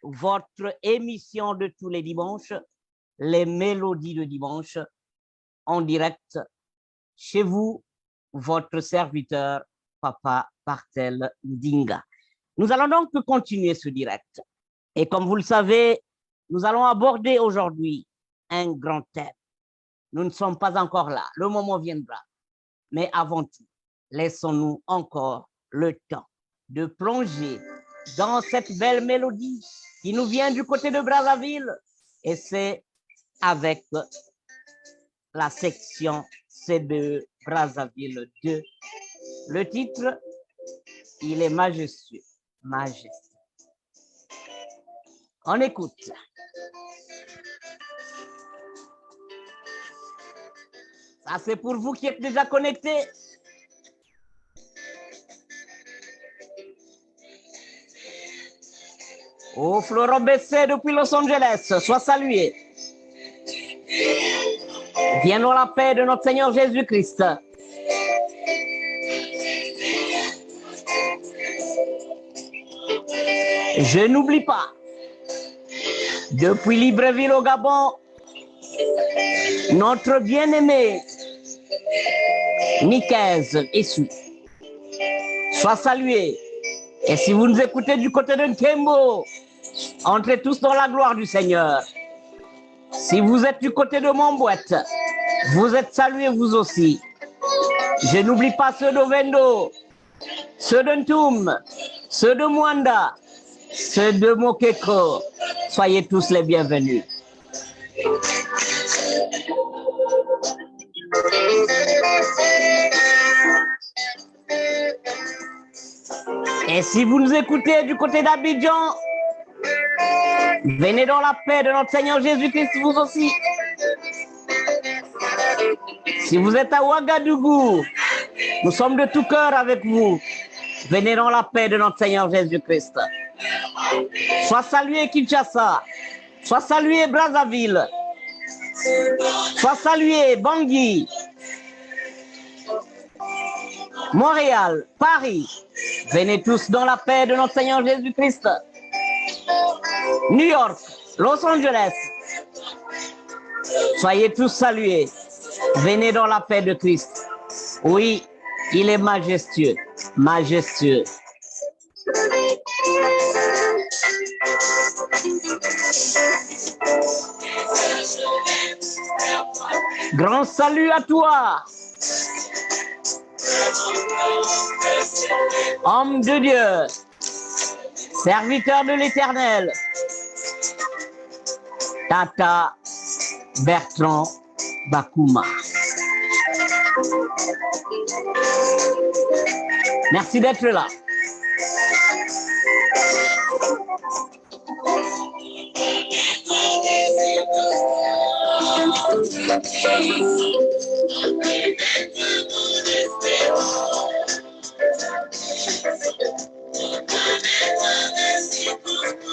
votre émission de tous les dimanches, les mélodies de dimanche, en direct chez vous, votre serviteur, Papa Bartel Ndinga. Nous allons donc continuer ce direct. Et comme vous le savez, nous allons aborder aujourd'hui un grand thème. Nous ne sommes pas encore là, le moment viendra. Mais avant tout, laissons-nous encore le temps de plonger dans cette belle mélodie qui nous vient du côté de Brazzaville. Et c'est avec la section CBE Brazzaville 2. Le titre, il est majestueux, majestueux. On écoute. Ça, c'est pour vous qui êtes déjà connectés. Oh, Florent Bessé depuis Los Angeles, sois salué. Viens dans la paix de notre Seigneur Jésus-Christ. Je n'oublie pas, depuis Libreville au Gabon, notre bien-aimé Nicaise Essu. Sois salué. Et si vous nous écoutez du côté de Nkembo, entrez tous dans la gloire du Seigneur. Si vous êtes du côté de Montboîte, vous êtes salués vous aussi. Je n'oublie pas ceux d'Ovendo, ceux de Ntoum, ceux de Mwanda, ceux de Mokeko. Soyez tous les bienvenus. Et si vous nous écoutez du côté d'Abidjan, venez dans la paix de notre Seigneur Jésus-Christ vous aussi. Si vous êtes à Ouagadougou, nous sommes de tout cœur avec vous. Venez dans la paix de notre Seigneur Jésus-Christ. Sois salué Kinshasa, sois salué Brazzaville, sois salué Bangui, Montréal, Paris. Venez tous dans la paix de notre Seigneur Jésus-Christ. New York, Los Angeles. Soyez tous salués. Venez dans la paix de Christ. Oui, il est majestueux, majestueux. Grand salut à toi, homme de Dieu, serviteur de l'Éternel, Tata Bertrand Bakuma. Merci d'être là.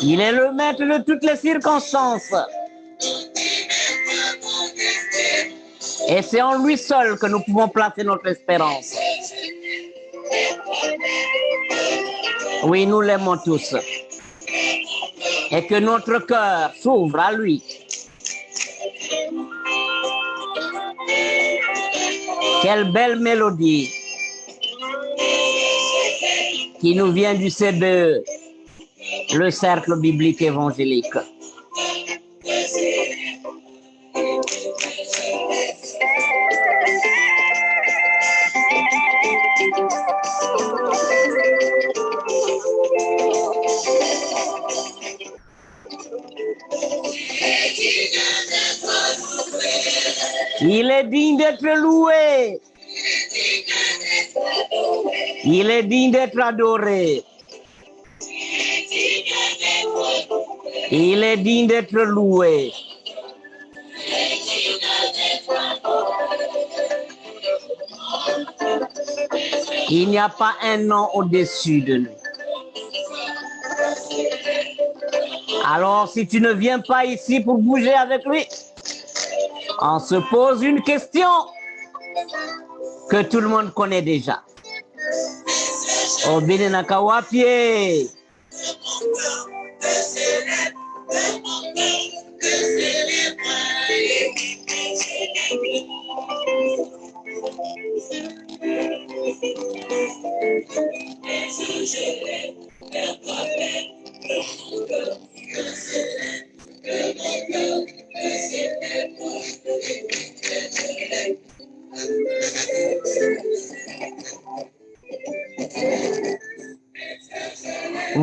Il est le maître de toutes les circonstances. Et c'est en lui seul que nous pouvons placer notre espérance. Oui, nous l'aimons tous. Et que notre cœur s'ouvre à lui. Quelle belle mélodie qui nous vient du CBE, le cercle biblique évangélique. Il est digne d'être loué. Il est digne d'être adoré. Il est digne d'être loué. Il n'y a pas un nom au-dessus de nous. Alors, si tu ne viens pas ici pour bouger avec lui, on se pose une question que tout le monde connaît déjà. Obine Nakawapie.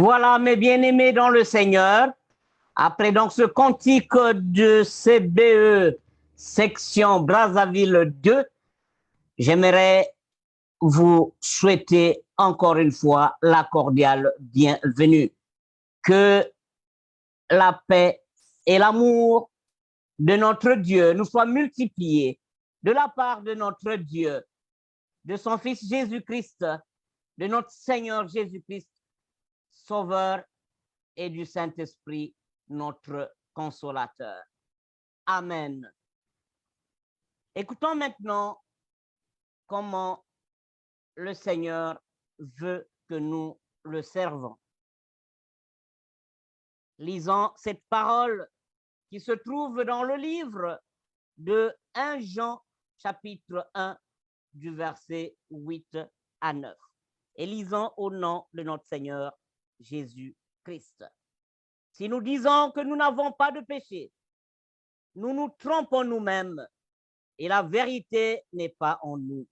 Voilà, mes bien-aimés dans le Seigneur, après donc ce cantique de CBE, section Brazzaville 2, j'aimerais vous souhaiter encore une fois la cordiale bienvenue. Que la paix et l'amour de notre Dieu nous soient multipliés de la part de notre Dieu, de son Fils Jésus-Christ, de notre Seigneur Jésus-Christ, Sauveur, et du Saint-Esprit, notre consolateur. Amen. Écoutons maintenant comment le Seigneur veut que nous le servons. Lisons cette parole qui se trouve dans le livre de 1 Jean, chapitre 1, du verset 8 à 9. Et lisons au nom de notre Seigneur Jésus-Christ. Si nous disons que nous n'avons pas de péché, nous nous trompons nous-mêmes et la vérité n'est pas en nous.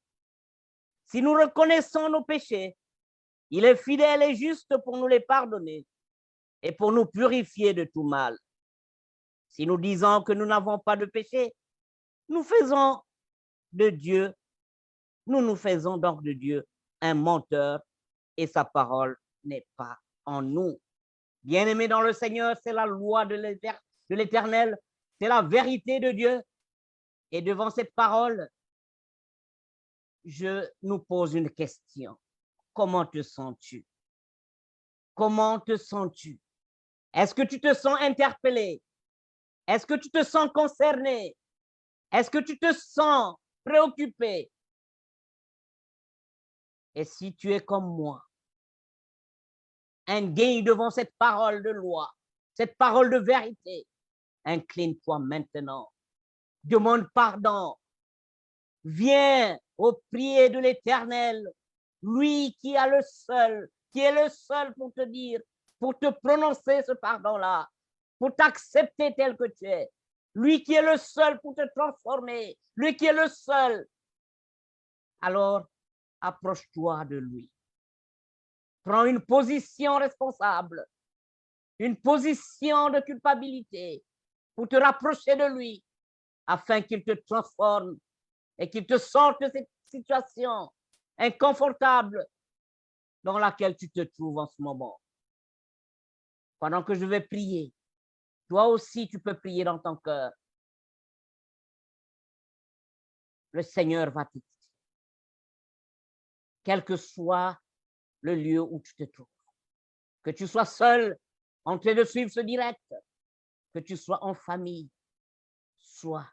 Si nous reconnaissons nos péchés, il est fidèle et juste pour nous les pardonner et pour nous purifier de tout mal. Si nous disons que nous n'avons pas de péché, nous faisons donc de Dieu un menteur et sa parole n'est pas en nous. Bien-aimés dans le Seigneur, c'est la loi de l'Éternel, c'est la vérité de Dieu. Et devant cette parole, je nous pose une question. Comment te sens-tu? Comment te sens-tu? Est-ce que tu te sens interpellé? Est-ce que tu te sens concerné? Est-ce que tu te sens préoccupé? Et si tu es comme moi, indigne devant cette parole de loi, cette parole de vérité, incline-toi maintenant, demande pardon, viens au pied de l'Éternel, lui qui est le seul pour te dire, pour te prononcer ce pardon-là, pour t'accepter tel que tu es, lui qui est le seul pour te transformer, lui qui est le seul. Alors, approche-toi de lui. Prends une position responsable, une position de culpabilité pour te rapprocher de lui, afin qu'il te transforme et qu'il te sorte de cette situation inconfortable dans laquelle tu te trouves en ce moment. Pendant que je vais prier, toi aussi tu peux prier dans ton cœur. Le Seigneur va t'aider. Quel que soit le lieu où tu te trouves, que tu sois seul en train de suivre ce direct, que tu sois en famille, sois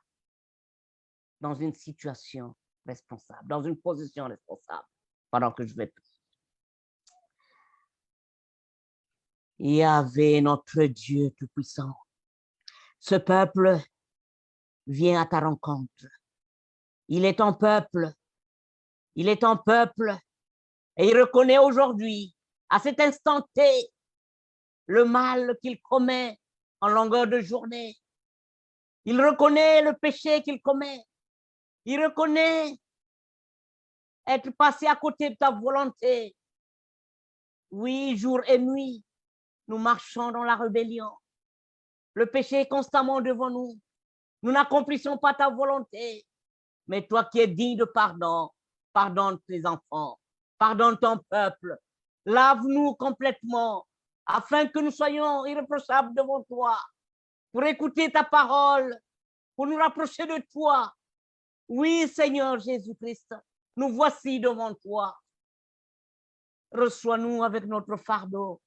dans une situation responsable, dans une position responsable, pendant que je vais prier. Yahvé, notre Dieu Tout-Puissant, ce peuple vient à ta rencontre. Il est ton peuple. Il est ton peuple. Et il reconnaît aujourd'hui, à cet instant T, le mal qu'il commet en longueur de journée. Il reconnaît le péché qu'il commet. Il reconnaît être passé à côté de ta volonté. Oui, jour et nuit, nous marchons dans la rébellion. Le péché est constamment devant nous. Nous n'accomplissons pas ta volonté. Mais toi qui es digne de pardon, pardonne tes enfants, pardonne ton peuple. Lave-nous complètement afin que nous soyons irréprochables devant toi, pour écouter ta parole, pour nous rapprocher de toi. Oui, Seigneur Jésus-Christ, nous voici devant toi. Reçois-nous avec notre fardeau,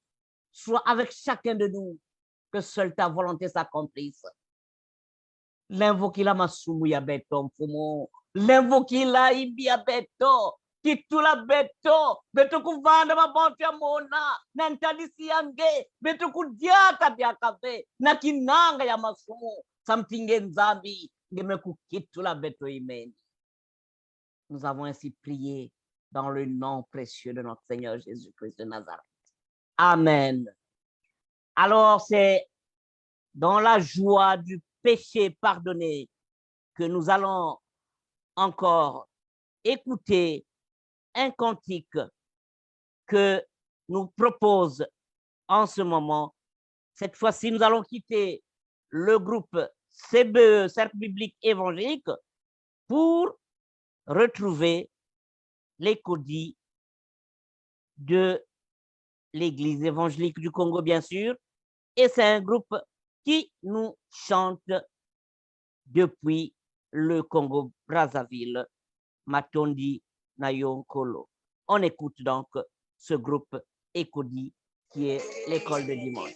sois avec chacun de nous, que seule ta volonté s'accomplisse. L'invoquila masumu ya beto mfumo, l'invoquila ibia beto, kitula beto, beto kuvanda mabonte mona, nantalisi yange, beto kudiata biakabe, na kinanga ya masumu, samtinge nzambi, gemeku kitula beto imeni. Nous avons ainsi prié dans le nom précieux de notre Seigneur Jésus-Christ de Nazareth. Amen. Alors, c'est dans la joie du péché pardonné que nous allons encore écouter un cantique que nous propose en ce moment. Cette fois-ci, nous allons quitter le groupe CBE, Cercle biblique évangélique, pour retrouver les codis de l'Église évangélique du Congo, bien sûr. Et c'est un groupe qui nous chante depuis le Congo-Brazzaville, Matondi Nayonkolo. On écoute donc ce groupe Ekodi qui est l'école de dimanche.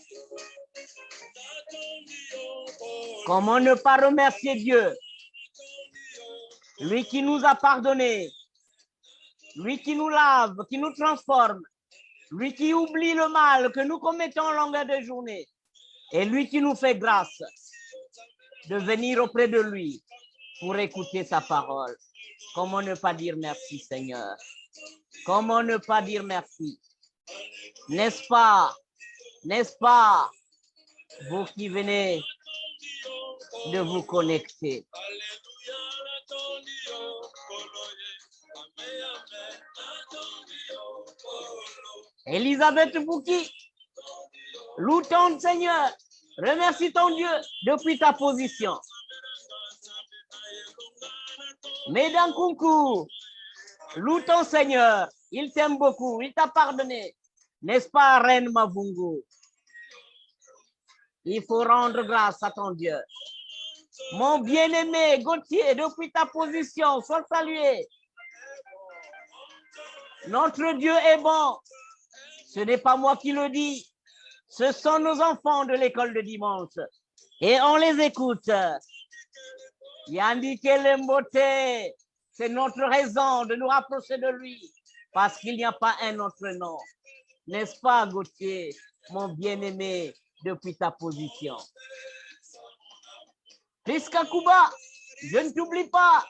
Comment ne pas remercier Dieu, lui qui nous a pardonné, lui qui nous lave, qui nous transforme, lui qui oublie le mal que nous commettons en longueur de journée, et lui qui nous fait grâce de venir auprès de lui pour écouter sa parole. Comment ne pas dire merci, Seigneur? Comment ne pas dire merci? N'est-ce pas, vous qui venez de vous connecter? Elisabeth Bouki, loue ton Seigneur, remercie ton Dieu depuis ta position. Mesdames Kunku, loue ton Seigneur, il t'aime beaucoup, il t'a pardonné. N'est-ce pas, Reine Mavungu? Il faut rendre grâce à ton Dieu. Mon bien-aimé Gauthier, depuis ta position, sois salué. Notre Dieu est bon. Ce n'est pas moi qui le dis. Ce sont nos enfants de l'école de dimanche. Et on les écoute. Yandi Kelembote, c'est notre raison de nous rapprocher de lui. Parce qu'il n'y a pas un autre nom. N'est-ce pas, Gauthier, mon bien-aimé, depuis ta position? Priska Kuba, je ne t'oublie pas.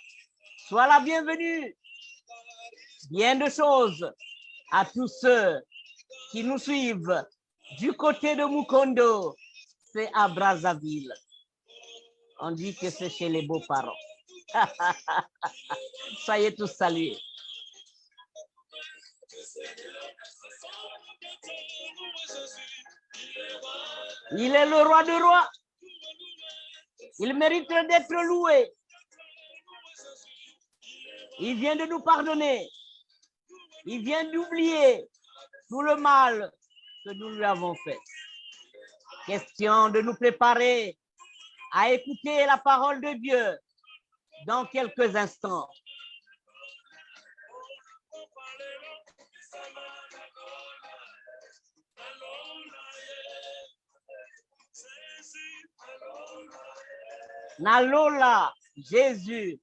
Sois la bienvenue. Bien de choses à tous ceux qui nous suivent du côté de Mukondo. C'est à Brazzaville. On dit que c'est chez les beaux-parents. Soyez tous salués. Il est le roi des rois. Il mérite d'être loué. Il vient de nous pardonner. Il vient d'oublier tout le mal que nous lui avons fait. Question de nous préparer à écouter la parole de Dieu dans quelques instants. Nalola, Jésus.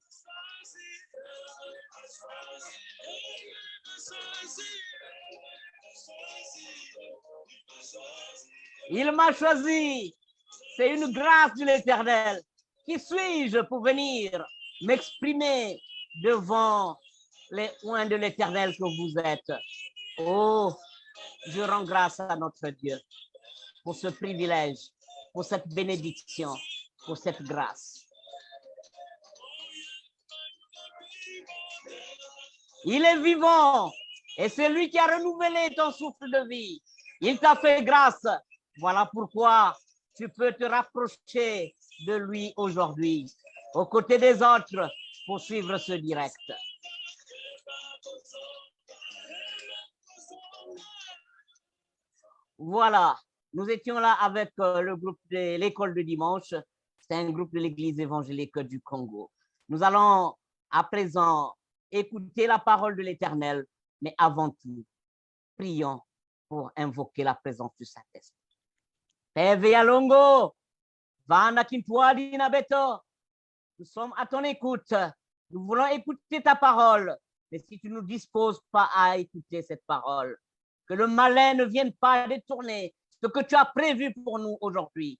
Il m'a choisi. C'est une grâce de l'Éternel. Qui suis-je pour venir m'exprimer devant les oints de l'Éternel que vous êtes? Oh, je rends grâce à notre Dieu pour ce privilège, pour cette bénédiction, pour cette grâce. Il est vivant et c'est lui qui a renouvelé ton souffle de vie. Il t'a fait grâce. Voilà pourquoi tu peux te rapprocher de lui aujourd'hui, aux côtés des autres, pour suivre ce direct. Voilà, nous étions là avec le groupe de l'école de dimanche. C'est un groupe de l'église évangélique du Congo. Nous allons à présent écouter la parole de l'Éternel, mais avant tout, prions pour invoquer la présence du Saint-Esprit. Père Yalongo, Vana Kintuadi Nabeto, nous sommes à ton écoute. Nous voulons écouter ta parole, mais si tu ne nous disposes pas à écouter cette parole, que le malin ne vienne pas détourner ce que tu as prévu pour nous aujourd'hui.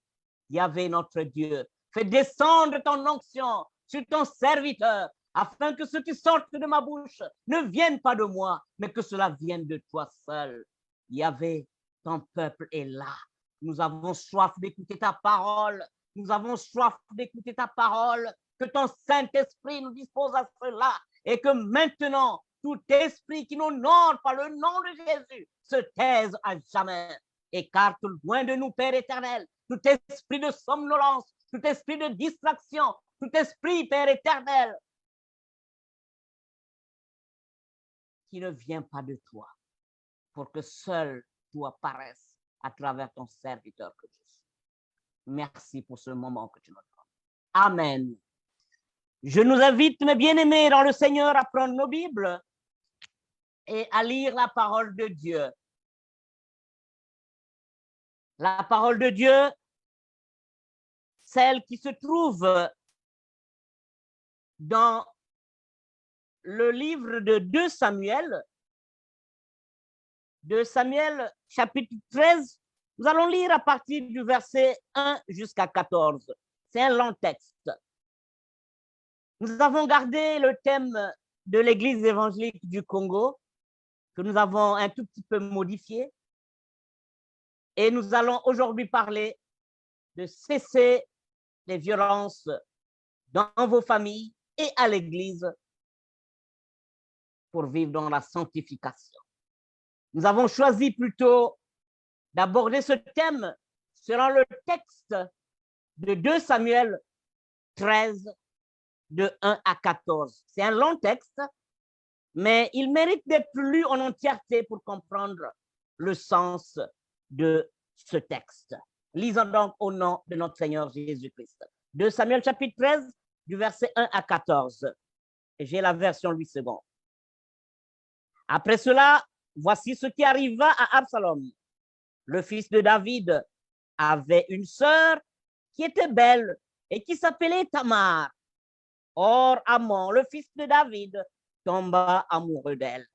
Yahvé, notre Dieu, fais descendre ton onction sur ton serviteur, afin que ce qui sort de ma bouche ne vienne pas de moi, mais que cela vienne de toi seul. Yahvé, ton peuple est là. Nous avons soif d'écouter ta parole. Nous avons soif d'écouter ta parole. Que ton Saint-Esprit nous dispose à cela et que maintenant, tout esprit qui n'honore pas le nom de Jésus se taise à jamais écarte loin de nous, Père éternel, tout esprit de somnolence, tout esprit de distraction, tout esprit, Père éternel, qui ne vient pas de toi, pour que seul toi paraisse à travers ton serviteur que je suis. Merci pour ce moment que tu nous donnes. Amen. Je nous invite, mes bien-aimés, dans le Seigneur, à prendre nos Bibles et à lire la parole de Dieu. La parole de Dieu, celle qui se trouve dans le livre de 2 Samuel, 2 Samuel chapitre 13, nous allons lire à partir du verset 1 jusqu'à 14. C'est un long texte. Nous avons gardé le thème de l'Église évangélique du Congo, que nous avons un tout petit peu modifié. Et nous allons aujourd'hui parler de cesser les violences dans vos familles et à l'Église pour vivre dans la sanctification. Nous avons choisi plutôt d'aborder ce thème selon le texte de 2 Samuel 13, de 1 à 14. C'est un long texte, mais il mérite d'être lu en entièreté pour comprendre le sens de ce texte. Lisons donc au nom de notre Seigneur Jésus-Christ. 2 Samuel chapitre 13, du verset 1 à 14. J'ai la version Louis II. Après cela, voici ce qui arriva à Absalom. Le fils de David avait une sœur qui était belle et qui s'appelait Tamar. Or, Amon, le fils de David, tomba amoureux d'elle.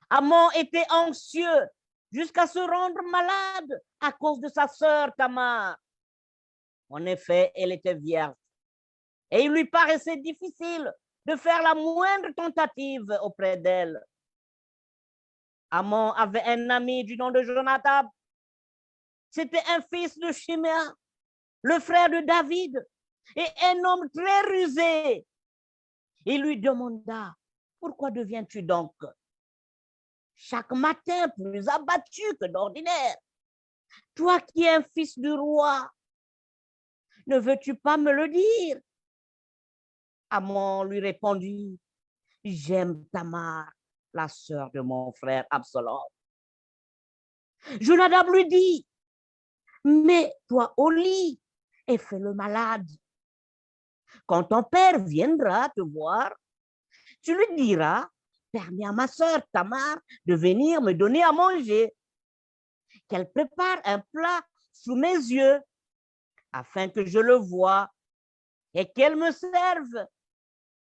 Amon était anxieux jusqu'à se rendre malade à cause de sa sœur Tamar. En effet, elle était vierge et il lui paraissait difficile de faire la moindre tentative auprès d'elle. Amon avait un ami du nom de Jonadab. C'était un fils de Shiméa, le frère de David, et un homme très rusé. Il lui demanda, pourquoi deviens-tu donc chaque matin plus abattu que d'ordinaire? Toi qui es un fils du roi, ne veux-tu pas me le dire? Amon lui répondit, j'aime Tamar, la sœur de mon frère Absalom. Jonadab lui dit, mets-toi au lit et fais le malade. Quand ton père viendra te voir, tu lui diras, permets à ma sœur Tamar de venir me donner à manger, qu'elle prépare un plat sous mes yeux afin que je le voie et qu'elle me serve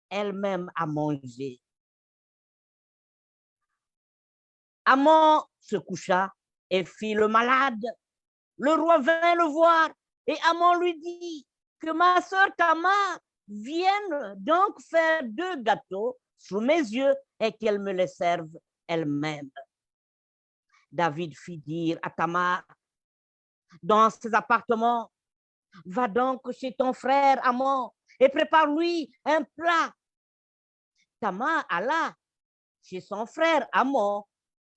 elle-même à manger. Amon se coucha et fit le malade. Le roi vint le voir et Amon lui dit que ma sœur Tamar vienne donc faire 2 gâteaux sous mes yeux et qu'elle me les serve elle-même. David fit dire à Tamar, dans ses appartements, va donc chez ton frère Amon et prépare-lui un plat. Tamar alla chez son frère Amon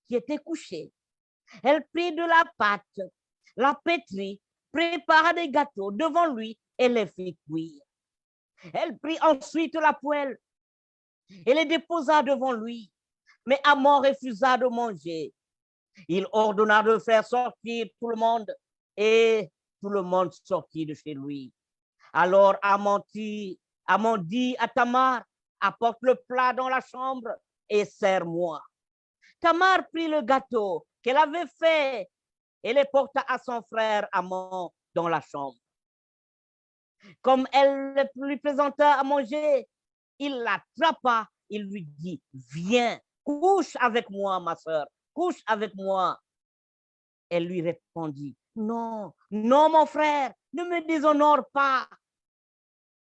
qui était couché. Elle prit de la pâte, la pétrit, prépara des gâteaux devant lui et les fit cuire. Elle prit ensuite la poêle et les déposa devant lui. Mais Amon refusa de manger. Il ordonna de faire sortir tout le monde et tout le monde sortit de chez lui. Alors Amon dit à Tamar, apporte le plat dans la chambre et sers-moi. Tamar prit le gâteau qu'elle avait fait et les porta à son frère Amon dans la chambre. Comme elle lui présenta à manger, il l'attrapa, il lui dit, viens, couche avec moi, ma soeur, couche avec moi. Elle lui répondit, non, non, mon frère, ne me déshonore pas,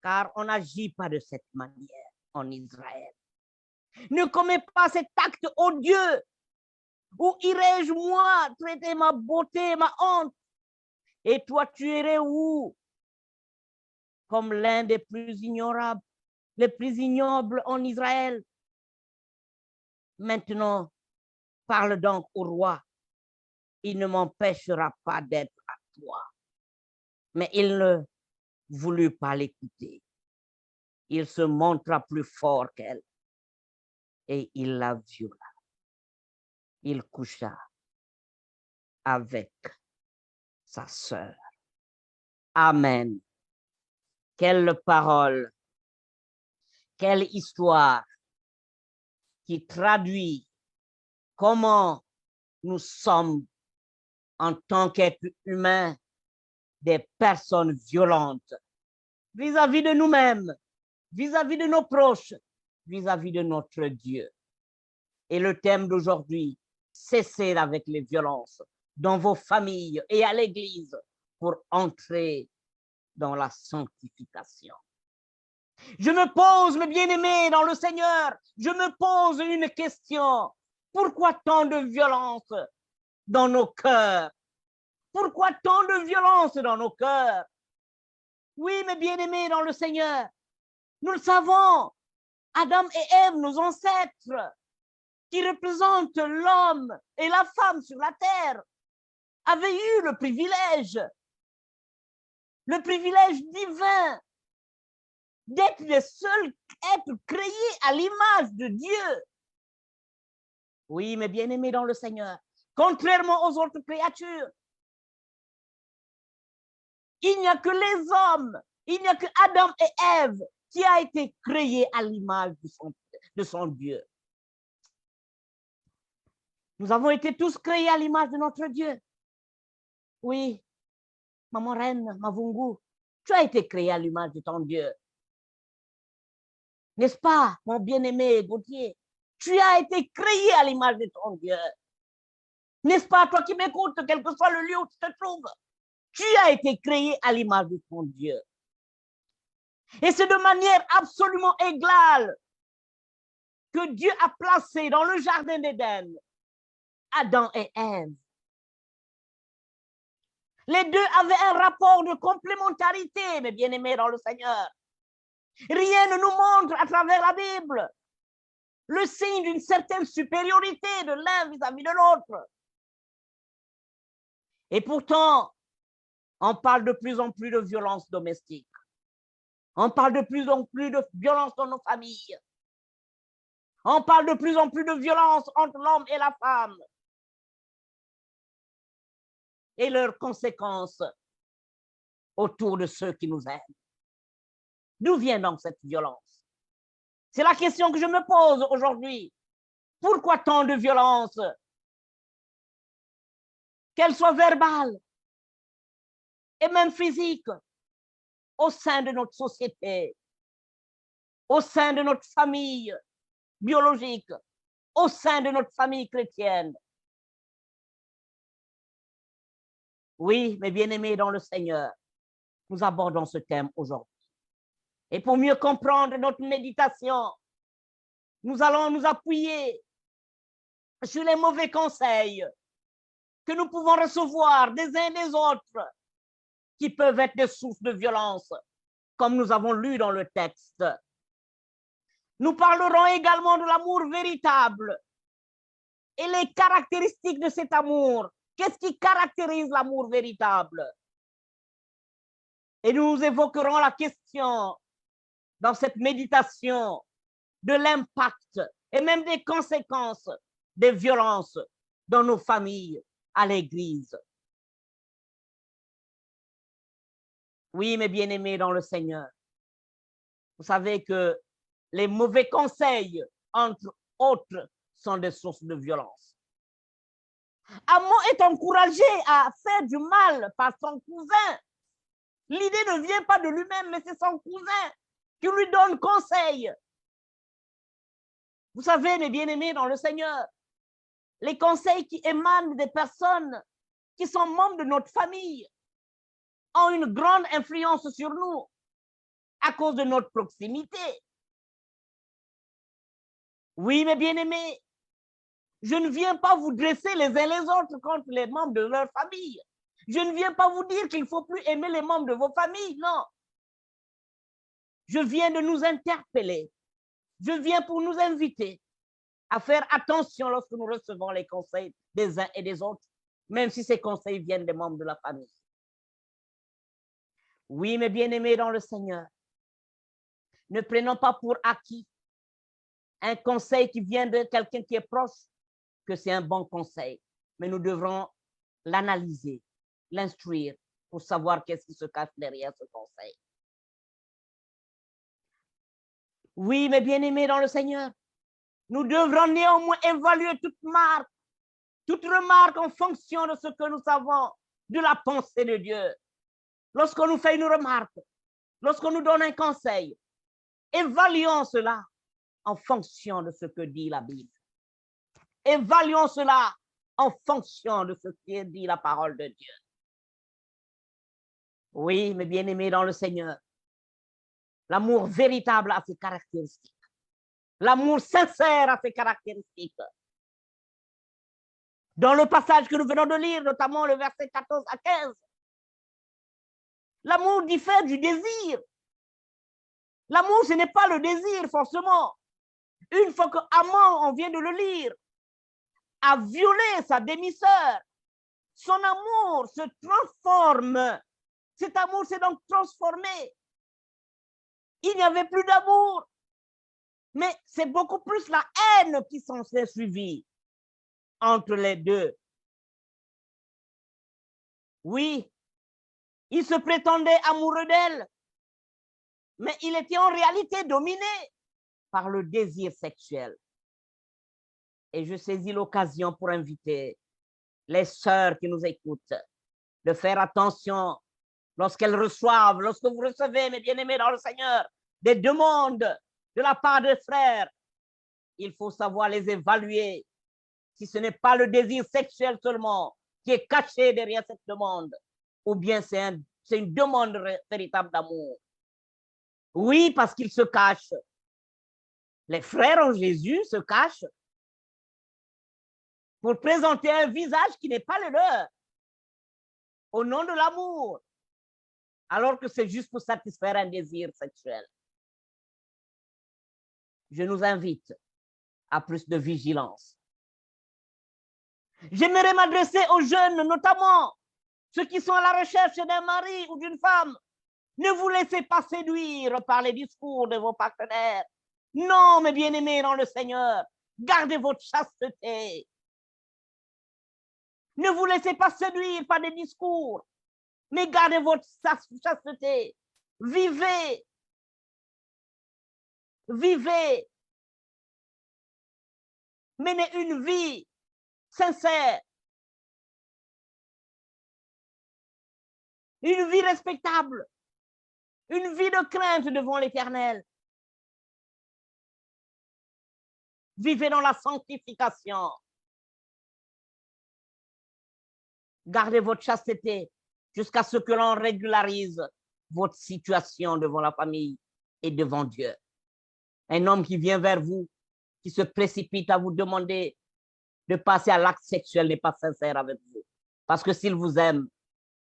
car on n'agit pas de cette manière en Israël. Ne commets pas cet acte odieux. Où irais-je, moi, traiter ma beauté, ma honte? Et toi, tu irais où? Comme l'un des plus ignorables, les plus ignobles en Israël. Maintenant, parle donc au roi il ne m'empêchera pas d'être à toi. Mais il ne voulut pas l'écouter. Il se montra plus fort qu'elle et il la viola. Il coucha avec sa sœur. Amen. Quelle parole, quelle histoire qui traduit comment nous sommes en tant qu'êtres humains des personnes violentes vis-à-vis de nous-mêmes, vis-à-vis de nos proches, vis-à-vis de notre Dieu. Et le thème d'aujourd'hui, cessez avec les violences dans vos familles et à l'Église pour entrer dans la sanctification. Je me pose, mes bien-aimés dans le Seigneur, je me pose une question. Pourquoi tant de violence dans nos cœurs? Pourquoi tant de violence dans nos cœurs? Oui, mes bien-aimés dans le Seigneur, nous le savons, Adam et Ève, nos ancêtres, qui représentent l'homme et la femme sur la terre, avaient eu le privilège divin d'être les seuls êtres créés à l'image de Dieu. Oui, mes bien-aimés dans le Seigneur, contrairement aux autres créatures, il n'y a que les hommes, il n'y a que Adam et Ève qui a été créé à l'image de son Dieu. Nous avons été tous créés à l'image de notre Dieu. Oui, Maman Reine, Mavungu, tu as été créé à l'image de ton Dieu. N'est-ce pas, mon bien-aimé Gauthier? Tu as été créé à l'image de ton Dieu. N'est-ce pas, toi qui m'écoutes, quel que soit le lieu où tu te trouves? Tu as été créé à l'image de ton Dieu. Et c'est de manière absolument égale que Dieu a placé dans le jardin d'Éden Adam et Ève. Les deux avaient un rapport de complémentarité, mes bien-aimés dans le Seigneur. Rien ne nous montre à travers la Bible le signe d'une certaine supériorité de l'un vis-à-vis de l'autre. Et pourtant, on parle de plus en plus de violence domestique. On parle de plus en plus de violence dans nos familles. On parle de plus en plus de violence entre l'homme et la femme. Et leurs conséquences autour de ceux qui nous aiment. D'où vient donc cette violence? C'est la question que je me pose aujourd'hui. Pourquoi tant de violence? Qu'elle soit verbale et même physique au sein de notre société, au sein de notre famille biologique, au sein de notre famille chrétienne. Oui, mes bien-aimés dans le Seigneur, nous abordons ce thème aujourd'hui. Et pour mieux comprendre notre méditation, nous allons nous appuyer sur les mauvais conseils que nous pouvons recevoir des uns et des autres, qui peuvent être des sources de violence, comme nous avons lu dans le texte. Nous parlerons également de l'amour véritable et les caractéristiques de cet amour. Qu'est-ce qui caractérise l'amour véritable? Et nous évoquerons la question dans cette méditation de l'impact et même des conséquences des violences dans nos familles, à l'Église. Oui, mes bien-aimés dans le Seigneur, vous savez que les mauvais conseils, entre autres, sont des sources de violence. Amon est encouragé à faire du mal par son cousin. L'idée ne vient pas de lui-même, mais c'est son cousin qui lui donne conseil. Vous savez, mes bien-aimés dans le Seigneur, les conseils qui émanent des personnes qui sont membres de notre famille ont une grande influence sur nous à cause de notre proximité. Oui, mes bien-aimés, je ne viens pas vous dresser les uns les autres contre les membres de leur famille. Je ne viens pas vous dire qu'il ne faut plus aimer les membres de vos familles, non. Je viens de nous interpeller. Je viens pour nous inviter à faire attention lorsque nous recevons les conseils des uns et des autres même si ces conseils viennent des membres de la famille. Oui, mes bien-aimés dans le Seigneur, ne prenons pas pour acquis un conseil qui vient de quelqu'un qui est proche, que c'est un bon conseil, mais nous devrons l'analyser, l'instruire pour savoir qu'est-ce qui se cache derrière ce conseil. Oui, mes bien-aimés dans le Seigneur, nous devrons néanmoins évaluer toute remarque en fonction de ce que nous savons de la pensée de Dieu. Lorsqu'on nous fait une remarque, lorsqu'on nous donne un conseil, évaluons cela en fonction de ce que dit la Bible. Évaluons cela en fonction de ce qui dit la parole de Dieu. Oui, mes bien-aimés dans le Seigneur, l'amour véritable a ses caractéristiques. L'amour sincère a ses caractéristiques. Dans le passage que nous venons de lire, notamment le verset 14 à 15, l'amour diffère du désir. L'amour, ce n'est pas le désir forcément. Une fois que Amon, on vient de le lire, a violé sa demi-sœur, son amour se transforme. Cet amour s'est donc transformé. Il n'y avait plus d'amour, mais c'est beaucoup plus la haine qui s'en s'est suivie entre les deux. Oui, il se prétendait amoureux d'elle, mais il était en réalité dominé par le désir sexuel. Et je saisis l'occasion pour inviter les sœurs qui nous écoutent de faire attention lorsqu'elles reçoivent, lorsque vous recevez, mes bien-aimés dans le Seigneur, des demandes de la part des frères. Il faut savoir les évaluer. Si ce n'est pas le désir sexuel seulement qui est caché derrière cette demande, ou bien c'est une demande véritable d'amour. Oui, parce qu'ils se cachent. Les frères en Jésus se cachent pour présenter un visage qui n'est pas le leur, au nom de l'amour, alors que c'est juste pour satisfaire un désir sexuel. Je nous invite à plus de vigilance. J'aimerais m'adresser aux jeunes, notamment ceux qui sont à la recherche d'un mari ou d'une femme. Ne vous laissez pas séduire par les discours de vos partenaires. Non, mes bien-aimés dans le Seigneur, gardez votre chasteté. Ne vous laissez pas séduire par des discours, mais gardez votre chasteté. Vivez. Vivez. Menez une vie sincère. Une vie respectable. Une vie de crainte devant l'Éternel. Vivez dans la sanctification. Gardez votre chasteté jusqu'à ce que l'on régularise votre situation devant la famille et devant Dieu. Un homme qui vient vers vous, qui se précipite à vous demander de passer à l'acte sexuel n'est pas sincère avec vous. Parce que s'il vous aime,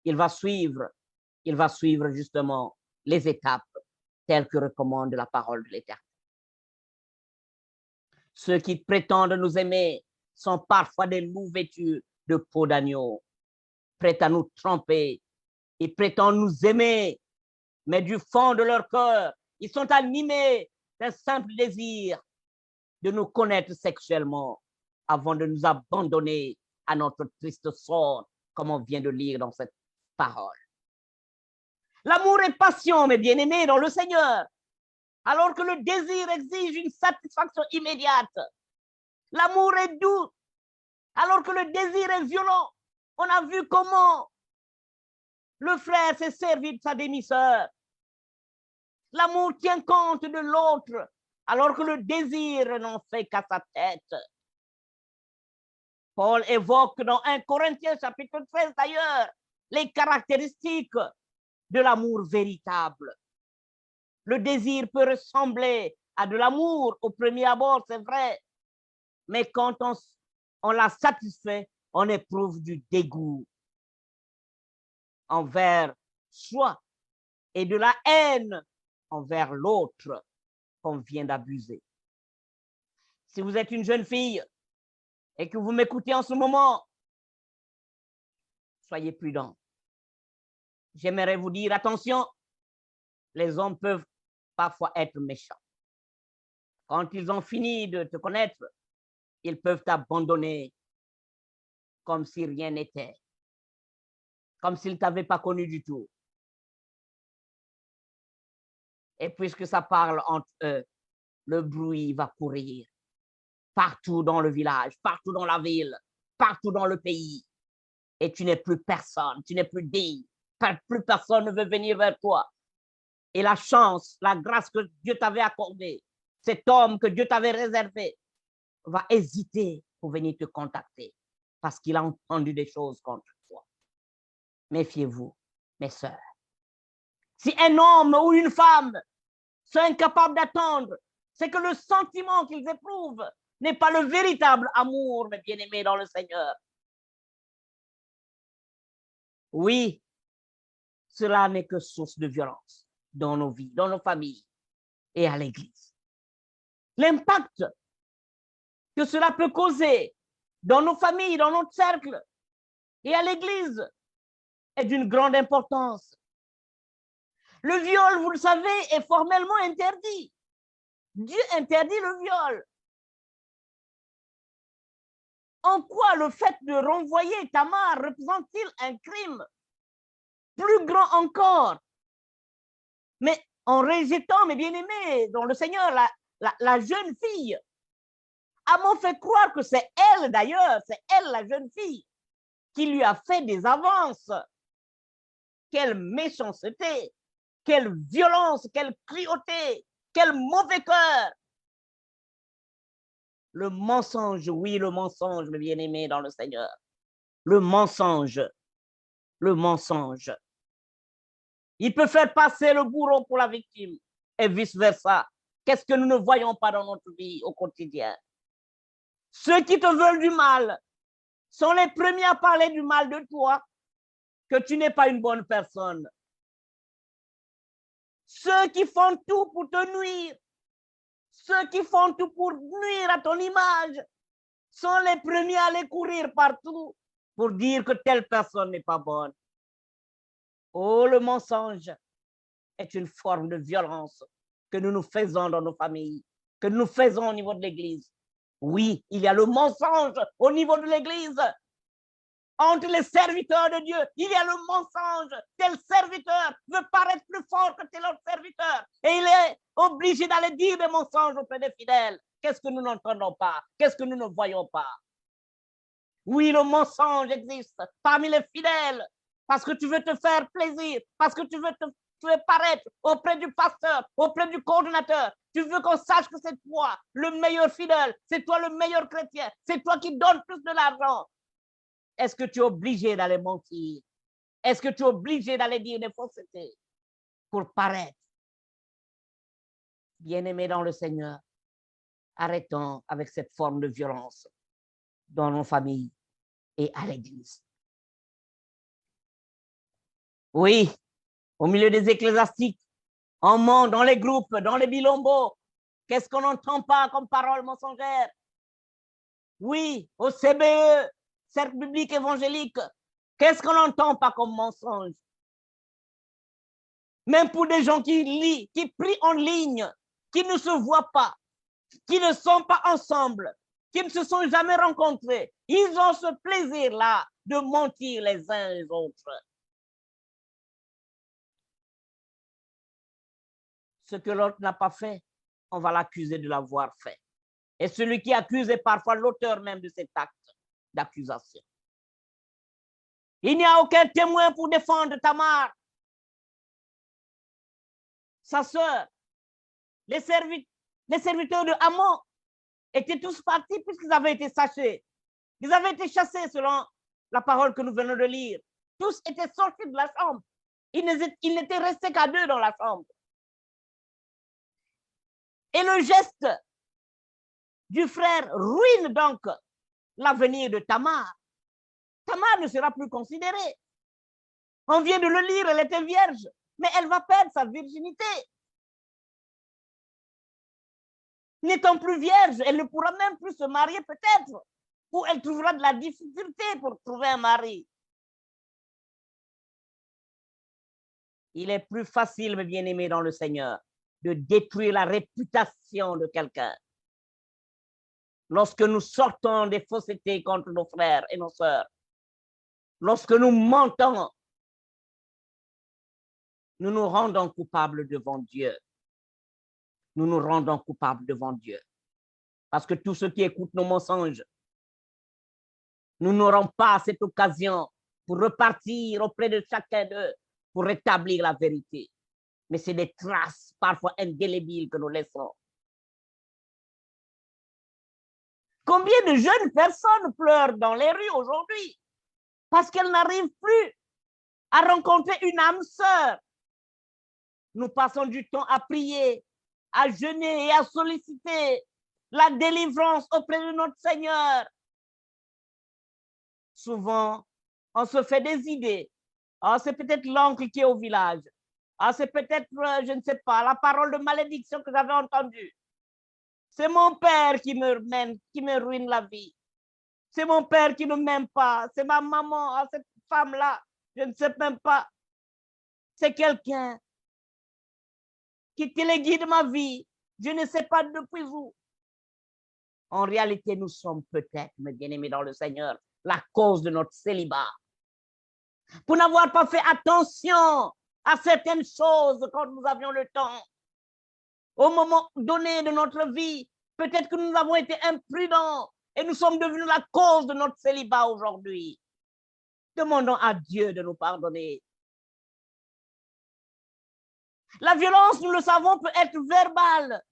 il va suivre justement les étapes telles que recommande la parole de l'Éternel. Ceux qui prétendent nous aimer sont parfois des loups vêtus de peau d'agneau, prêts à nous tromper. Ils prétendent nous aimer, mais du fond de leur cœur, ils sont animés d'un simple désir de nous connaître sexuellement avant de nous abandonner à notre triste sort, comme on vient de lire dans cette parole. L'amour est passion, mes bien-aimés, dans le Seigneur, alors que le désir exige une satisfaction immédiate. L'amour est doux, alors que le désir est violent. On a vu comment le frère s'est servi de sa demi-sœur. L'amour tient compte de l'autre, alors que le désir n'en fait qu'à sa tête. Paul évoque dans 1 Corinthiens chapitre 13 d'ailleurs les caractéristiques de l'amour véritable. Le désir peut ressembler à de l'amour au premier abord, c'est vrai, mais quand on l'a satisfait, on éprouve du dégoût envers soi et de la haine envers l'autre qu'on vient d'abuser. Si vous êtes une jeune fille et que vous m'écoutez en ce moment, soyez prudents. J'aimerais vous dire, attention, les hommes peuvent parfois être méchants. Quand ils ont fini de te connaître, ils peuvent t'abandonner comme si rien n'était, comme s'ils ne t'avaient pas connu du tout. Et puisque ça parle entre eux, le bruit va courir partout dans le village, partout dans la ville, partout dans le pays. Et tu n'es plus personne, tu n'es plus digne. Plus personne ne veut venir vers toi. Et la chance, la grâce que Dieu t'avait accordée, cet homme que Dieu t'avait réservé, va hésiter pour venir te contacter parce qu'il a entendu des choses contre toi. Méfiez-vous, mes sœurs. Si un homme ou une femme sont incapables d'attendre, c'est que le sentiment qu'ils éprouvent n'est pas le véritable amour, mes bien-aimés dans le Seigneur. Oui, cela n'est que source de violence dans nos vies, dans nos familles et à l'Église. L'impact que cela peut causer dans nos familles, dans notre cercle et à l'Église est d'une grande importance. Le viol, vous le savez, est formellement interdit. Dieu interdit le viol. En quoi le fait de renvoyer Tamar représente-t-il un crime plus grand encore? Mais en rejetant, mes bien-aimés, dans le Seigneur, la jeune fille, Amon fait croire que c'est elle d'ailleurs, c'est elle la jeune fille, qui lui a fait des avances. Quelle méchanceté, quelle violence, quelle cruauté, quel mauvais cœur. Le mensonge, oui, le mensonge, mes bien-aimés dans le Seigneur. Le mensonge, le mensonge. Il peut faire passer le bourreau pour la victime et vice-versa. Qu'est-ce que nous ne voyons pas dans notre vie au quotidien? Ceux qui te veulent du mal sont les premiers à parler du mal de toi, que tu n'es pas une bonne personne. Ceux qui font tout pour te nuire, ceux qui font tout pour nuire à ton image, sont les premiers à aller courir partout pour dire que telle personne n'est pas bonne. Oh, le mensonge est une forme de violence que nous nous faisons dans nos familles, que nous faisons au niveau de l'Église. Oui, il y a le mensonge au niveau de l'Église. Entre les serviteurs de Dieu, il y a le mensonge. Tel serviteur veut paraître plus fort que tel autre serviteur. Et il est obligé d'aller dire des mensonges auprès des fidèles. Qu'est-ce que nous n'entendons pas? Qu'est-ce que nous ne voyons pas? Oui, le mensonge existe parmi les fidèles parce que tu veux te faire plaisir, parce que tu veux paraître auprès du pasteur, auprès du coordonnateur. Tu veux qu'on sache que c'est toi le meilleur fidèle, c'est toi le meilleur chrétien, c'est toi qui donnes plus de l'argent. Est-ce que tu es obligé d'aller mentir? Est-ce que tu es obligé d'aller dire des faussetés pour paraître? Bien-aimés dans le Seigneur, arrêtons avec cette forme de violence dans nos familles et à l'Église. Oui, au milieu des ecclésiastiques, on ment dans les groupes, dans les bilombos. Qu'est-ce qu'on n'entend pas comme parole mensongère? Oui, au CBE, Cercle biblique évangélique, qu'est-ce qu'on n'entend pas comme mensonge? Même pour des gens qui lisent, qui prient en ligne, qui ne se voient pas, qui ne sont pas ensemble, qui ne se sont jamais rencontrés, ils ont ce plaisir-là de mentir les uns les autres. Ce que l'autre n'a pas fait, on va l'accuser de l'avoir fait. Et celui qui accuse est parfois l'auteur même de cet acte d'accusation. Il n'y a aucun témoin pour défendre Tamar, sa sœur. Les serviteurs de Amon étaient tous partis puisqu'ils avaient été chassés. Ils avaient été chassés selon la parole que nous venons de lire. Tous étaient sortis de la chambre. Ils n'étaient restés qu'à deux dans la chambre. Et le geste du frère ruine donc l'avenir de Tamar. Tamar ne sera plus considérée. On vient de le lire, elle était vierge, mais elle va perdre sa virginité. N'étant plus vierge, elle ne pourra même plus se marier peut-être, ou elle trouvera de la difficulté pour trouver un mari. Il est plus facile, mes bien-aimés dans le Seigneur, de détruire la réputation de quelqu'un. Lorsque nous sortons des faussetés contre nos frères et nos sœurs, lorsque nous mentons, nous nous rendons coupables devant Dieu. Nous nous rendons coupables devant Dieu. Parce que tous ceux qui écoutent nos mensonges, nous n'aurons pas cette occasion pour repartir auprès de chacun d'eux, pour rétablir la vérité. Mais c'est des traces parfois indélébiles que nous laissons. Combien de jeunes personnes pleurent dans les rues aujourd'hui parce qu'elles n'arrivent plus à rencontrer une âme sœur. Nous passons du temps à prier, à jeûner et à solliciter la délivrance auprès de notre Seigneur. Souvent, on se fait des idées. Ah, c'est peut-être l'oncle qui est au village. Ah, c'est peut-être, je ne sais pas, la parole de malédiction que j'avais entendue. C'est mon père qui me ruine la vie. C'est mon père qui ne m'aime pas. C'est ma maman, ah, cette femme-là, je ne sais même pas. C'est quelqu'un qui téléguide ma vie. Je ne sais pas depuis où. En réalité, nous sommes peut-être, mes bien-aimés dans le Seigneur, la cause de notre célibat. Pour n'avoir pas fait attention à certaines choses quand nous avions le temps. Au moment donné de notre vie, peut-être que nous avons été imprudents et nous sommes devenus la cause de notre célibat aujourd'hui. Demandons à Dieu de nous pardonner. La violence, nous le savons, peut être verbale.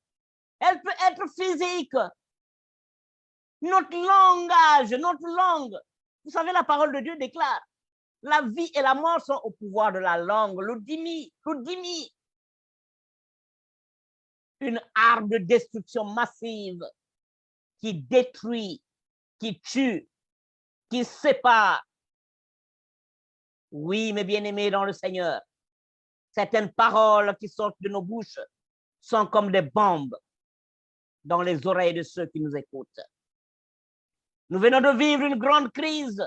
Elle peut être physique. Notre langage, notre langue. Vous savez, la parole de Dieu déclare, la vie et la mort sont au pouvoir de la langue. L'oudimi. Une arme de destruction massive qui détruit, qui tue, qui sépare. Oui, mes bien-aimés dans le Seigneur, certaines paroles qui sortent de nos bouches sont comme des bombes dans les oreilles de ceux qui nous écoutent. Nous venons de vivre une grande crise.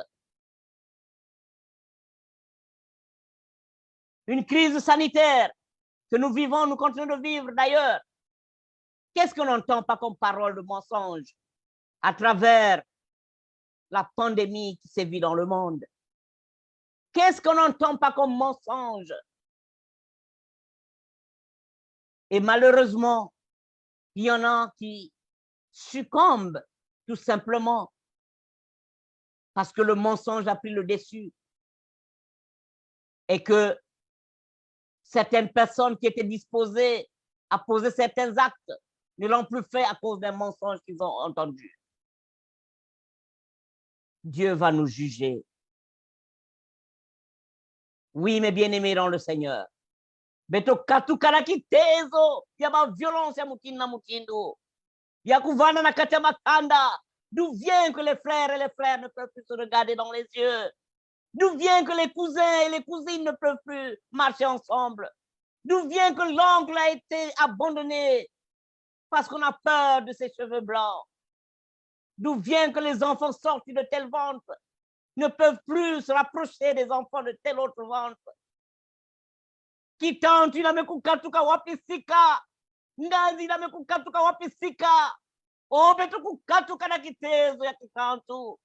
Une crise sanitaire que nous vivons, nous continuons de vivre d'ailleurs. Qu'est-ce qu'on n'entend pas comme parole de mensonge à travers la pandémie qui sévit dans le monde? Qu'est-ce qu'on n'entend pas comme mensonge? Et malheureusement, il y en a qui succombent tout simplement parce que le mensonge a pris le dessus et que certaines personnes qui étaient disposées à poser certains actes ne l'ont plus fait à cause d'un mensonge qu'ils ont entendu. Dieu va nous juger. Oui, mes bien-aimés dans le Seigneur. Beto katukana kitezo ya violence ya mutina mutindo. Ya kuvana na kati ya makanda. D'où vient que les frères et les frères ne peuvent plus se regarder dans les yeux? D'où vient que les cousins et les cousines ne peuvent plus marcher ensemble? D'où vient que l'oncle a été abandonné parce qu'on a peur de ses cheveux blancs? D'où vient que les enfants sortis de tel ventre ne peuvent plus se rapprocher des enfants de tel autre ventre? Kitantu inamekukatuka wapisika. Ngazi inamekukatuka wapisika. Oh, betu kukatuka na kitezo ya kitantu.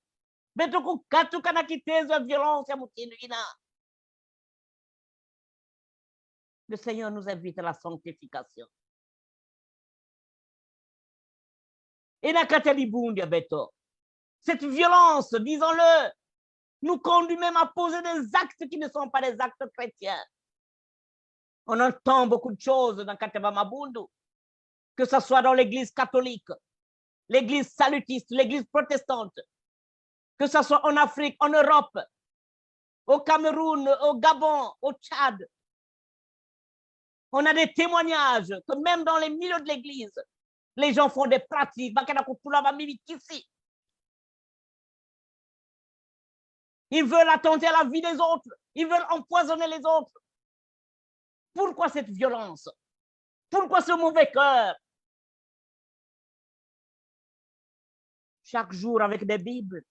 Betu kukatuka na kitezo ya violence ya mutinu ina. Le Seigneur nous invite à la sanctification. Et na katalibundi beto. Cette violence, disons-le, nous conduit même à poser des actes qui ne sont pas des actes chrétiens. On entend beaucoup de choses dans Kateba Mabundu, que ce soit dans l'église catholique, l'église salutiste, l'église protestante, que ce soit en Afrique, en Europe, au Cameroun, au Gabon, au Tchad. On a des témoignages que même dans les milieux de l'église, les gens font des pratiques. Ils veulent attenter à la vie des autres. Ils veulent empoisonner les autres. Pourquoi cette violence? Pourquoi ce mauvais cœur? Chaque jour avec des Bibles,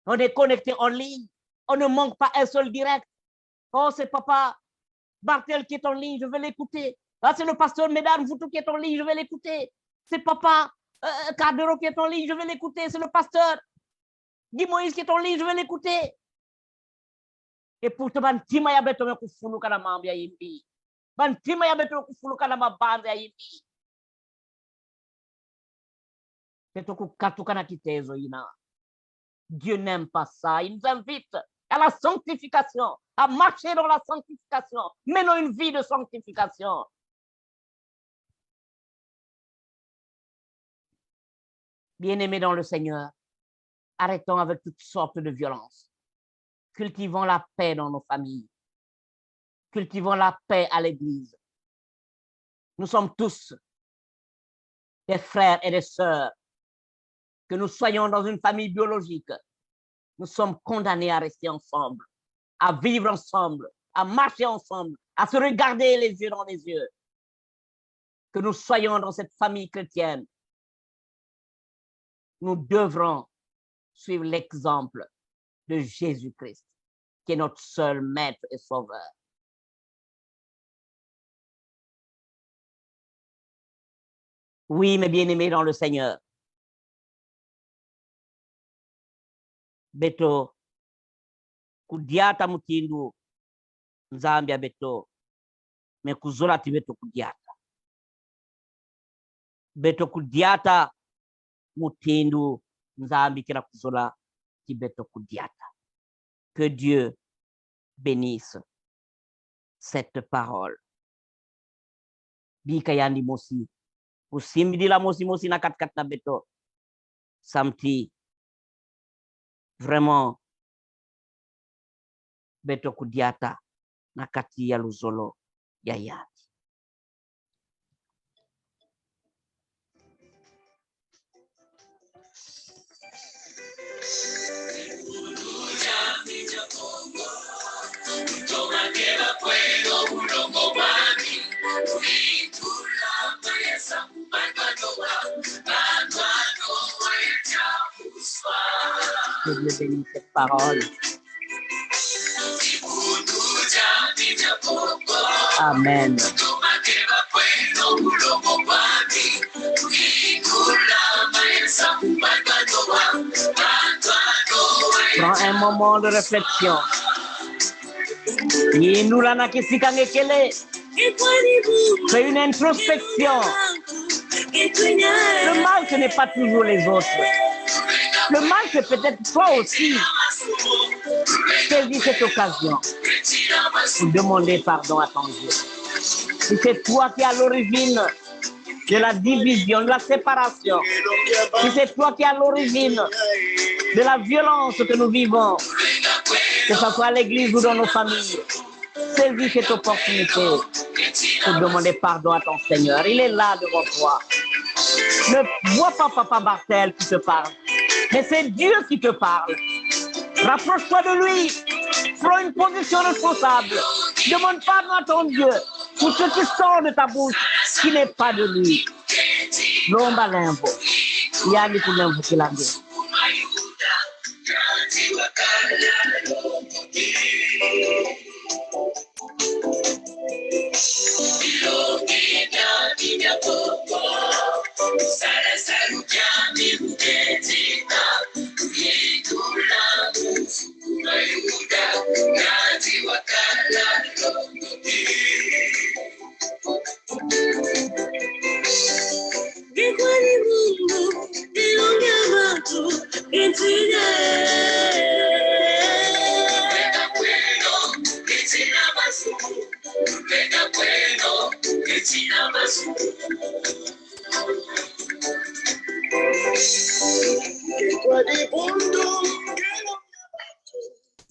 on est connecté en ligne. On ne manque pas un seul direct. Oh, c'est papa. Bartel qui est en ligne, je vais l'écouter. Ah, c'est le pasteur Médard Voutou qui est en ligne, je vais l'écouter. C'est papa Cardero qui est en ligne, je vais l'écouter. C'est le pasteur Guy Moïse qui est en ligne, je vais l'écouter. Et pourtant, ban tima ya beto me kufulu kana mambi ya yimbi. Ban tima ya beto kufulu kana mabanda ya yimbi. Beto kukatu kana kitezo ina. Dieu n'aime pas ça. Il nous invite à la sanctification, à marcher dans la sanctification. Menons une vie de sanctification. Bien-aimés dans le Seigneur, arrêtons avec toutes sortes de violences. Cultivons la paix dans nos familles. Cultivons la paix à l'Église. Nous sommes tous des frères et des sœurs. Que nous soyons dans une famille biologique, nous sommes condamnés à rester ensemble, à vivre ensemble, à marcher ensemble, à se regarder les yeux dans les yeux. Que nous soyons dans cette famille chrétienne, nous devrons suivre l'exemple de Jésus-Christ, qui est notre seul maître et sauveur. Oui, mes bien-aimés dans le Seigneur, beto kudiata mutindu Zambia beto me kuzola ti beto kudiata mutindu Zambia kira kuzola ti beto kudiata. Que Dieu bénisse cette parole. Bika yandi mosi usimbi la mosi na kat na beto samti vraiment beto kudiata na kati ya luzolo ya yati. Que Dieu bénisse cette parole. Amen. Prends un moment de réflexion. Fais une introspection. Le mal, ce n'est pas toujours les autres. Le mal, c'est peut-être toi aussi. Saisis cette occasion pour demander pardon à ton Dieu. Si c'est toi qui es à l'origine de la division, de la séparation, si c'est toi qui es à l'origine de la violence que nous vivons, que ce soit à l'église ou dans nos familles, saisis cette opportunité pour demander pardon à ton Seigneur. Il est là devant toi. Ne vois pas Papa Bartel qui te parle, mais c'est Dieu qui te parle. Rapproche-toi de lui. Prends une position responsable. Demande pardon à ton Dieu pour ce qui sort de ta bouche qui n'est pas de lui. Lomba lembo. Yani kulembo kilange.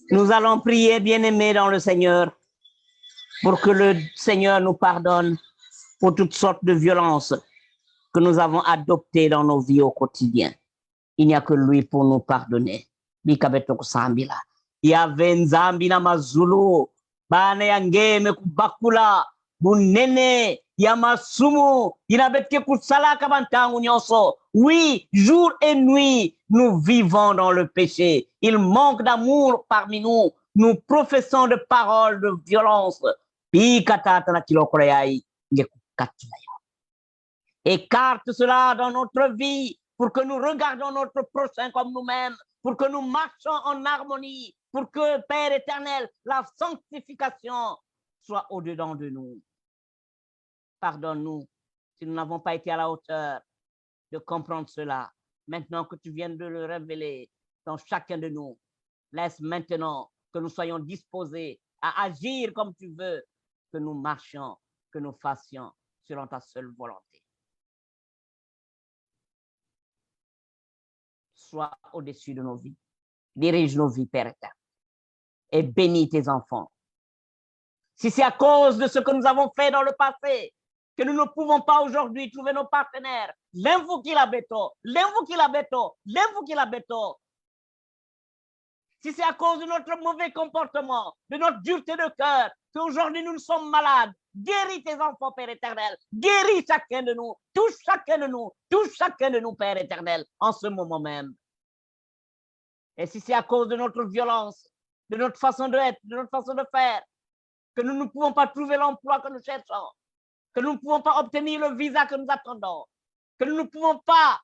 Nous allons prier, bien-aimés dans le Seigneur, pour que le Seigneur nous pardonne pour toutes sortes de violences que nous avons adoptées dans nos vies au quotidien. Il n'y a que lui pour nous pardonner. Yave nzambi na mazulu, bana yangeme kubakula, bunene, yamasumu, inabetke kusala kabantangu nyonso. Oui, jour et nuit, nous vivons dans le péché. Il manque d'amour parmi nous. Nous professons de paroles de violence. Écarte cela dans notre vie pour que nous regardons notre prochain comme nous-mêmes, pour que nous marchions en harmonie, pour que, Père éternel, la sanctification soit au-dedans de nous. Pardonne-nous si nous n'avons pas été à la hauteur de comprendre cela. Maintenant que tu viens de le révéler dans chacun de nous, laisse maintenant que nous soyons disposés à agir comme tu veux, que nous marchions, que nous fassions selon ta seule volonté. Sois au-dessus de nos vies. Dirige nos vies, Père éternel, et bénis tes enfants. Si c'est à cause de ce que nous avons fait dans le passé que nous ne pouvons pas aujourd'hui trouver nos partenaires, si c'est à cause de notre mauvais comportement, de notre dureté de cœur, qu'aujourd'hui nous sommes malades, guéris tes enfants, Père éternel, guéris chacun de nous, touche chacun de nous, Père éternel, en ce moment même. Et si c'est à cause de notre violence, de notre façon d'être, de notre façon de faire, que nous ne pouvons pas trouver l'emploi que nous cherchons, que nous ne pouvons pas obtenir le visa que nous attendons, que nous ne pouvons pas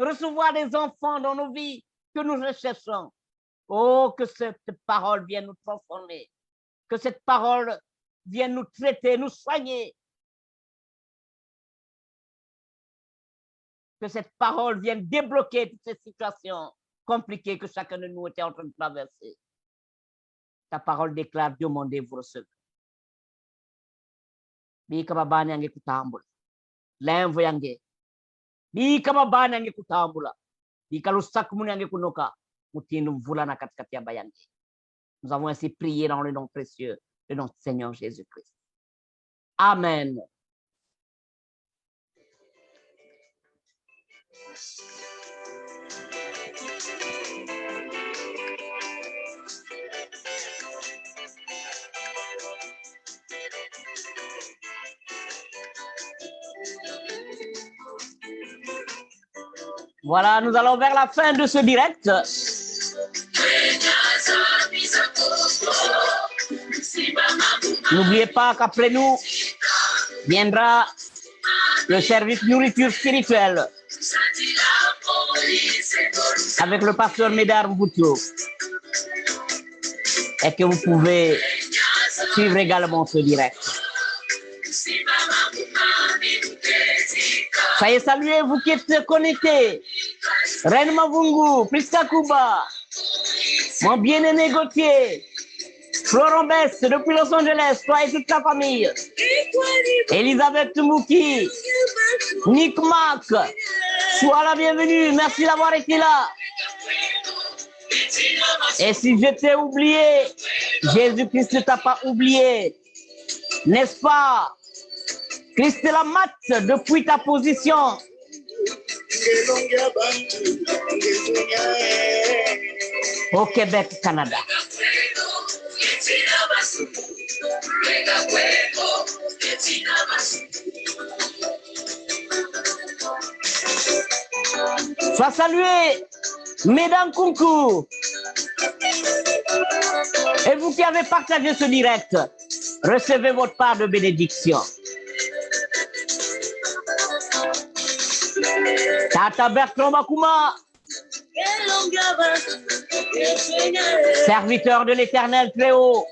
recevoir des enfants dans nos vies que nous recherchons. Oh, que cette parole vienne nous transformer, que cette parole vienne nous traiter, nous soigner, que cette parole vienne débloquer toutes ces situations compliquées que chacun de nous était en train de traverser. Ta parole déclare, demandez, vous recevez. Bi kama bani yange kutambula. Lenvo yange. Bi kama bani yange kutambula. Bi kalusak muni yange kunoka. Mutinu mvula na katikati ya bayange. Nous avons ainsi prié dans le nom précieux de notre Seigneur Jésus-Christ. Amen. Voilà, nous allons vers la fin de ce direct. N'oubliez pas qu'après nous viendra le service nourriture spirituelle avec le pasteur Médard Mboutou et que vous pouvez suivre également ce direct. Soyez salués, vous qui êtes connectés. Reine Mavungu, Priska Kuba, mon bien-aimé Gauthier, Florent Bess depuis Los Angeles, toi et toute ta famille. Elisabeth Mouki, Nick Mac, sois la bienvenue, merci d'avoir été là. Et si je t'ai oublié, Jésus-Christ ne t'a pas oublié, n'est-ce pas? Christ la mat depuis ta position. Au Québec, Canada. Sois salué, Mesdames Kunku. Et vous qui avez partagé ce direct, recevez votre part de bénédiction. Tata Bertrand Makuma, serviteur de l'Éternel très haut,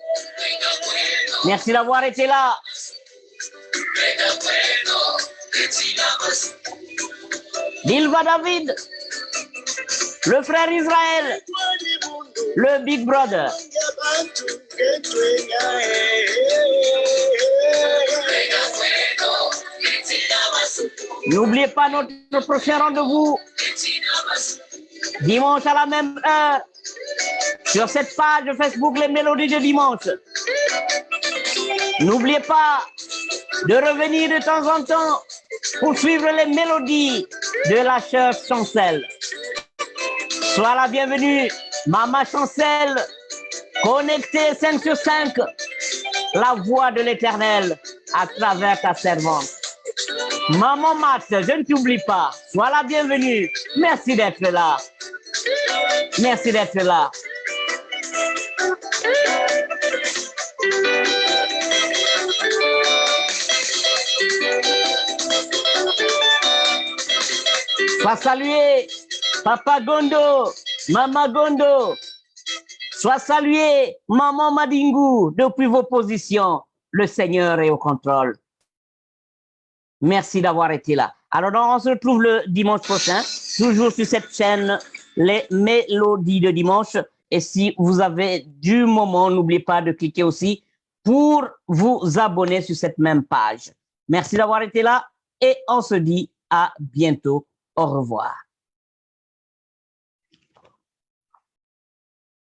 merci d'avoir été là. Dilva David, le frère Israël, le Big Brother. N'oubliez pas notre prochain rendez-vous dimanche à la même heure sur cette page de Facebook Les Mélodies de Dimanche. N'oubliez pas de revenir de temps en temps pour suivre les mélodies de la sœur Chancel. Sois la bienvenue, Maman Chancel, connectée 5 sur 5, la voix de l'Éternel à travers ta servante. Maman Matt, je ne t'oublie pas. Sois la bienvenue. Merci d'être là. Merci d'être là. Sois salué, Papa Gondo, Mama Gondo. Sois salué, Maman Madingu, depuis vos positions. Le Seigneur est au contrôle. Merci d'avoir été là. Alors, on se retrouve le dimanche prochain, toujours sur cette chaîne, les Mélodies de dimanche. Et si vous avez du moment, n'oubliez pas de cliquer aussi pour vous abonner sur cette même page. Merci d'avoir été là et on se dit à bientôt. Au revoir.